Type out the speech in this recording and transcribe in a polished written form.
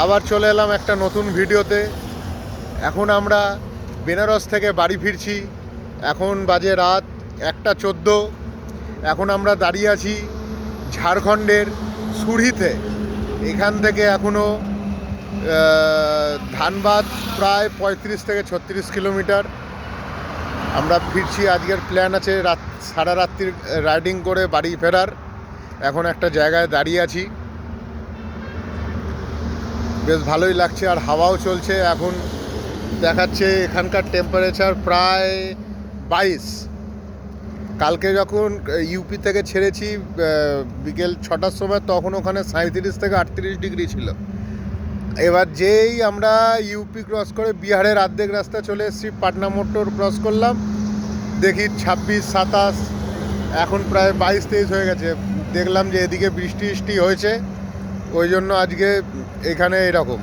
আবার চলে এলাম একটা নতুন ভিডিওতে। এখন আমরা বেনারস থেকে বাড়ি ফিরছি। এখন বাজে রাত 1:14। এখন আমরা দাঁড়িয়ে আছি ঝাড়খণ্ডের সুরহিতে। এখান থেকে এখনও ধানবাদ প্রায় 35 থেকে 36 কিলোমিটার। আমরা ফিরছি। আজকের প্ল্যান আছে সারা রাত্রির রাইডিং করে বাড়ি ফেরার। এখন একটা জায়গায় দাঁড়িয়ে আছি, বেশ ভালোই লাগছে, আর হাওয়াও চলছে। এখন দেখাচ্ছে এখানকার টেম্পারেচার প্রায় 22। কালকে যখন ইউপি থেকে ছেড়েছি বিকেল 6টার সময়, তখন ওখানে 37 থেকে 38 ডিগ্রি ছিল। এবার যেই আমরা ইউপি ক্রস করে বিহারের অর্ধেক রাস্তা চলে এসেছি, পাটনা মোটর ক্রস করলাম, দেখি 26, 27, এখন প্রায় 22-23 হয়ে গেছে। দেখলাম যে এদিকে বৃষ্টি হয়েছে, ওই জন্য আজকে এখানে এরকম।